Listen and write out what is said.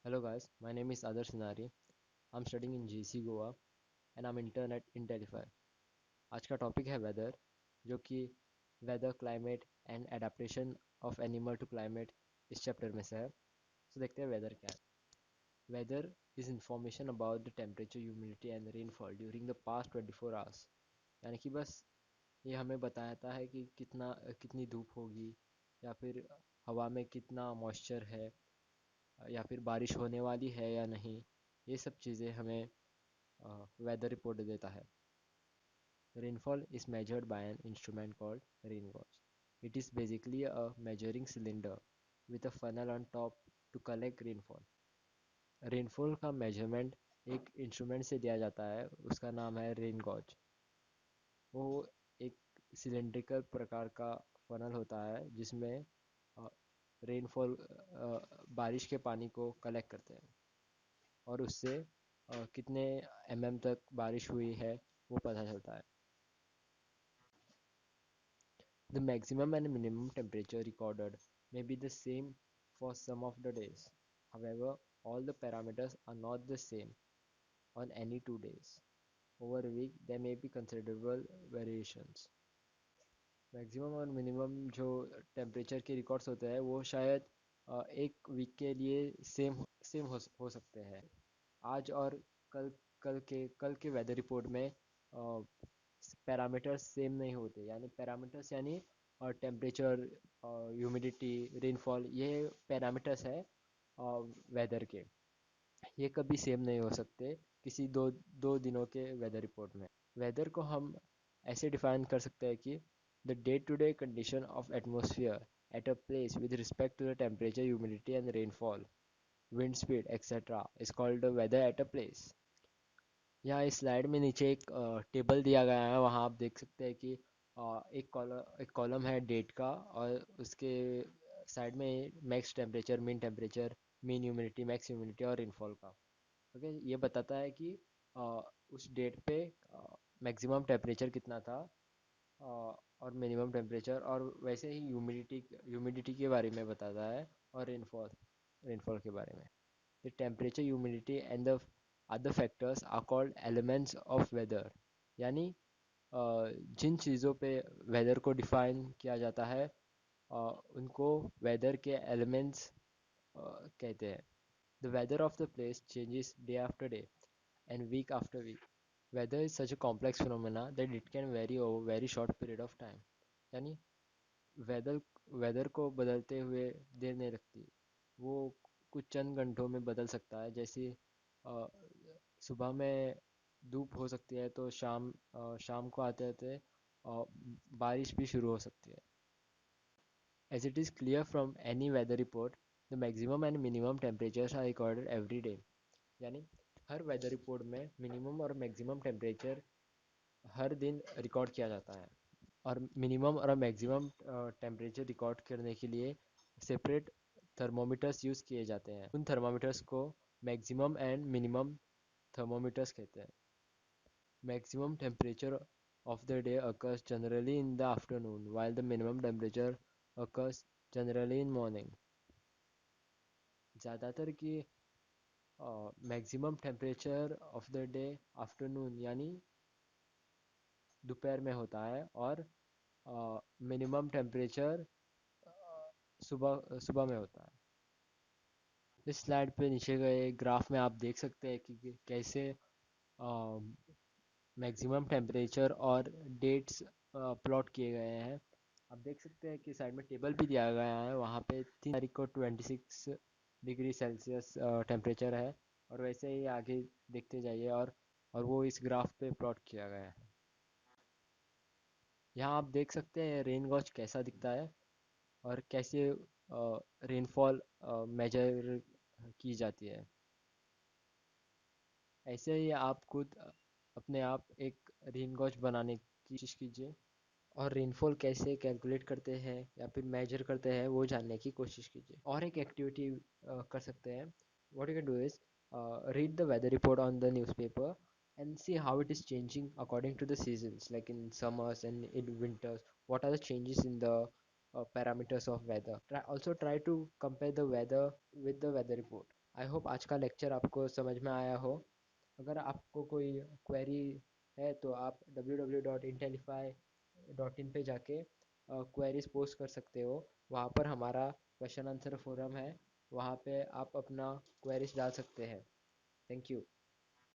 Hello guys, my name is Adarsh Nari. I'm studying in GC Goa and I'm intern at Intelify. आज का topic है weather जो कि weather climate and adaptation of animal to climate इस chapter में से है। देखते हैं वेदर क्या है। Weather is information about the temperature humidity and rainfall during the past 24 hours. यानी कि बस ये हमें बताता है कि कितनी धूप होगी या फिर हवा में कितना मॉइस्चर है या फिर बारिश होने वाली है या नहीं। ये सब चीज़ें हमें वेदर रिपोर्ट देता है। Rainfall is measured by an instrument called rain gauge. It is basically a measuring cylinder with a funnel on top to collect rainfall. Rainfall का मेजरमेंट एक इंस्ट्रूमेंट से दिया जाता है, उसका नाम है रेन गॉज। वो एक सिलेंड्रिकल प्रकार का फनल होता है जिसमें रेनफॉल बारिश के पानी को कलेक्ट करते हैं और उससे कितने तक बारिश हुई है वो पता चलता है। The maximum and minimum temperature recorded may be the same for some of the days. However, all the parameters are not the same on any 2 days. Over a week, there may be considerable variations. Maximum और minimum जो temperature के records होते हैं वो शायद एक week के लिए सेम हो सकते हैं। आज और कल कल के वेदर रिपोर्ट में पैरामीटर्स सेम नहीं होते। यानी पैरामीटर्स यानी टेम्परेचर, ह्यूमिडिटी, रेनफॉल, ये पैरामीटर्स है वेदर के। ये कभी सेम नहीं हो सकते किसी दो दिनों के वेदर रिपोर्ट में। वेदर को हम ऐसे डिफाइन कर सकते हैं कि the day to day condition of atmosphere at a place with respect to the temperature, humidity and rainfall, wind speed etcetera is called the weather at a place. यहाँ इस स्लाइड में नीचे एक टेबल दिया गया है, वहाँ आप देख सकते हैं कि एक कॉलम है डेट का और उसके साइड में max temperature, mean temperature, mean humidity, max humidity और रेनफॉल का। ओके, ये बताता है कि उस डेट पे मैक्सिमम टेम्परेचर कितना था और मिनिमम टेम्परेचर, और वैसे ही ह्यूमिडिटी के बारे में बताता है और रेनफॉल के बारे में। The temperature, humidity and the other factors are called elements of weather। यानी जिन चीज़ों पे वेदर को डिफाइन किया जाता है उनको वेदर के एलिमेंट्स कहते हैं। The weather of the place changes day after day and week after week. Weather is such a complex phenomena that it can vary over very short period of time। यानी weather weather को बदलते हुए देर नहीं लगती, वो कुछ चंद घंटों में बदल सकता है। जैसे अ, सुबह में धूप हो सकती है तो शाम को आते आते बारिश भी शुरू हो सकती है। As it is clear from any weather report, the maximum and minimum temperatures are recorded every day। यानी हर वेदर रिपोर्ट में मिनिमम और मैक्सिमम टेम्परेचर हर दिन रिकॉर्ड किया जाता है। और मिनिमम और मैक्सिमम टेम्परेचर रिकॉर्ड करने के लिए सेपरेट थर्मोमीटर्स यूज़ किए जाते हैं। उन थर्मोमीटर्स को मैक्सिमम एंड मिनिमम थर्मोमीटर्स कहते हैं। Maximum temperature of the day occurs generally in the afternoon, while the minimum temperature occurs generally in morning। ज़्यादातर की maximum temperature of the day afternoon यानी दोपहर में होता है और मिनिमम टेम्परेचर सुबह सुबह में होता है। इस स्लाइड पे नीचे गए ग्राफ में आप देख सकते हैं कि कैसे मैक्सिमम टेम्परेचर और डेट्स प्लॉट किए गए हैं। आप देख सकते हैं कि साइड में टेबल भी दिया गया है, वहाँ पे 3 तारीख को 26 डिग्री सेल्सियस टेम्परेचर है। और वैसे ही आगे देखते जाइए और वो इस ग्राफ पे प्लॉट किया गया है। यहाँ आप देख सकते हैं रेन गॉज कैसा दिखता है और कैसे रेनफॉल मेजर की जाती है। ऐसे ही आप खुद अपने आप एक रेन गॉज बनाने की कोशिश कीजिए और रेनफॉल कैसे कैलकुलेट करते हैं या फिर मेजर करते हैं वो जानने की कोशिश कीजिए। और एक एक्टिविटी कर सकते हैं। What you can do is read the weather report on the newspaper and see how it is changing according to the seasons, like in summers and in winters. What are the changes in the parameters of weather? Also try to compare the weather with the weather report. I hope आज का lecture आपको समझ में आया हो। अगर आपको कोई क्वेरी है तो आप www.intellify.in पे जाके क्वेरीज पोस्ट कर सकते हो। वहाँ पर हमारा क्वेश्चन आंसर फोरम है, वहाँ पे आप अपना क्वेरीज डाल सकते हैं। Thank you.